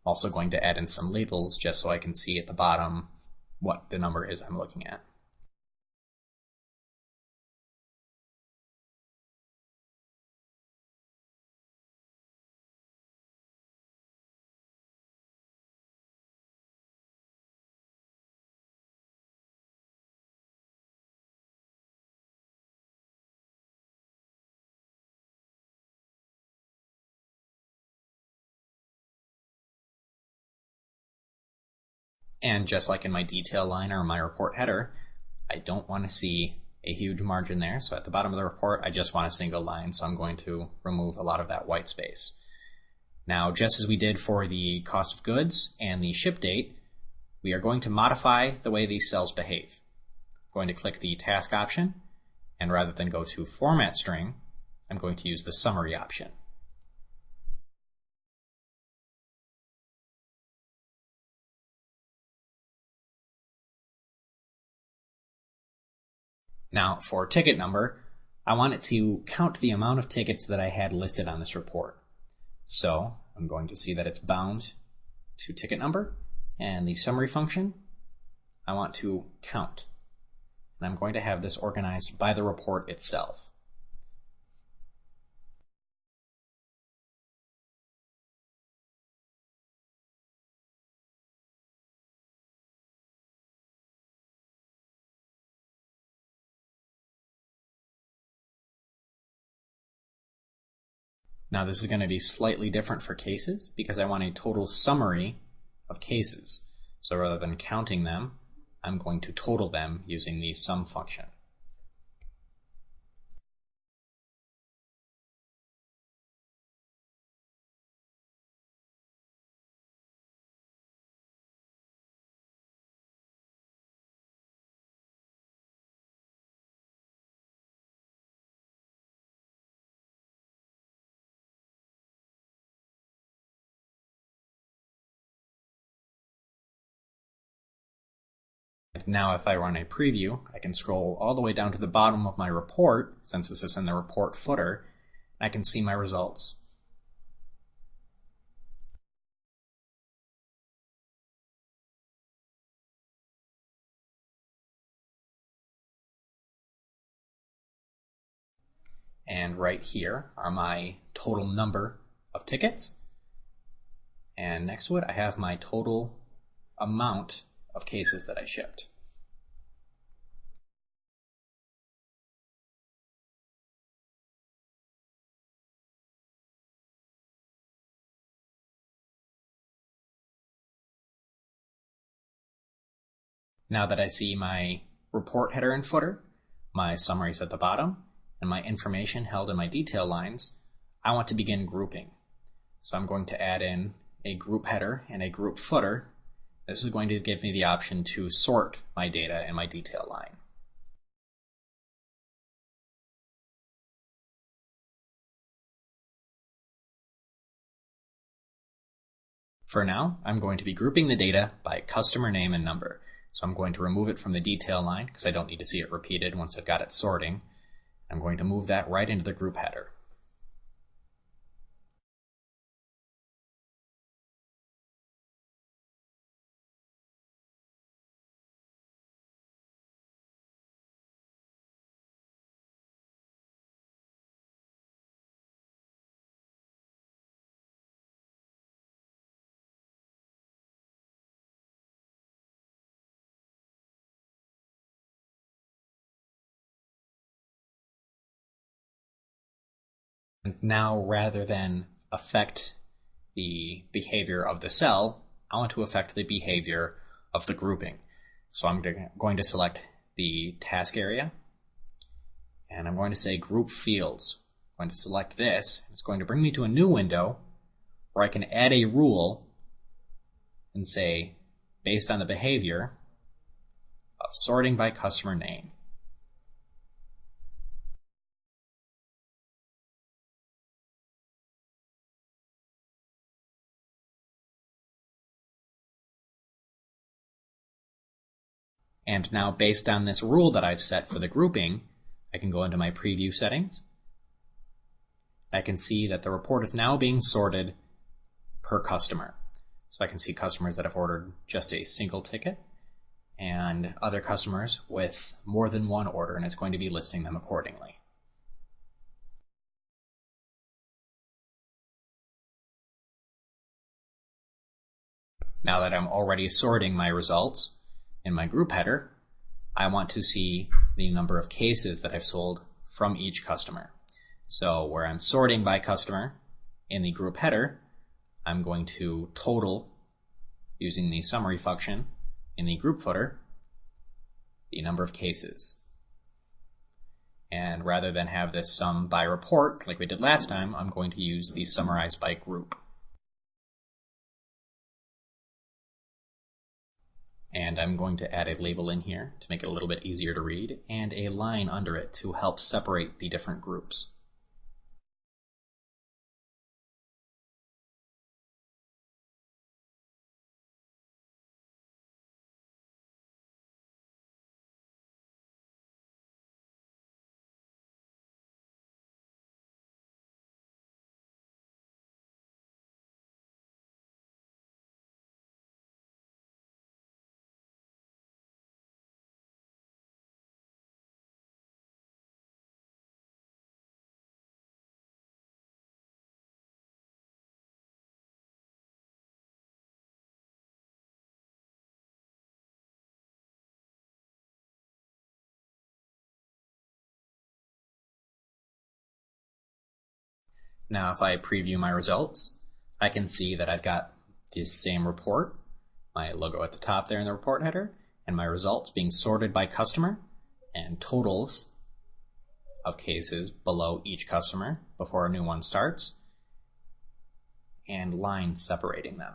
also going to add in some labels just so I can see at the bottom what the number is I'm looking at. And just like in my detail line or my report header, I don't want to see a huge margin there. So at the bottom of the report, I just want a single line. So I'm going to remove a lot of that white space. Now, just as we did for the cost of goods and the ship date, we are going to modify the way these cells behave. I'm going to click the task option, and rather than go to format string, I'm going to use the summary option. Now, for ticket number, I want it to count the amount of tickets that I had listed on this report. So I'm going to see that it's bound to ticket number, and the summary function, I want to count. And I'm going to have this organized by the report itself. Now this is going to be slightly different for cases because I want a total summary of cases. So rather than counting them, I'm going to total them using the sum function. Now if I run a preview, I can scroll all the way down to the bottom of my report, since this is in the report footer, and I can see my results. And right here are my total number of tickets. And next to it, I have my total amount of cases that I shipped. Now that I see my report header and footer, my summaries at the bottom, and my information held in my detail lines, I want to begin grouping. So I'm going to add in a group header and a group footer. This is going to give me the option to sort my data in my detail line. For now, I'm going to be grouping the data by customer name and number. So I'm going to remove it from the detail line because I don't need to see it repeated once I've got it sorting. I'm going to move that right into the group header. And now, rather than affect the behavior of the cell, I want to affect the behavior of the grouping. So I'm going to select the task area, and I'm going to say Group Fields. I'm going to select this. It's going to bring me to a new window where I can add a rule and say, based on the behavior of sorting by customer name. And now, based on this rule that I've set for the grouping, I can go into my preview settings. I can see that the report is now being sorted per customer. So I can see customers that have ordered just a single ticket and other customers with more than one order, and it's going to be listing them accordingly. Now that I'm already sorting my results in my group header, I want to see the number of cases that I've sold from each customer. So where I'm sorting by customer in the group header, I'm going to total, using the summary function in the group footer, the number of cases. And rather than have this sum by report like we did last time, I'm going to use the summarize by group. And I'm going to add a label in here to make it a little bit easier to read, and a line under it to help separate the different groups. Now if I preview my results, I can see that I've got this same report, my logo at the top there in the report header, and my results being sorted by customer, and totals of cases below each customer before a new one starts, and lines separating them.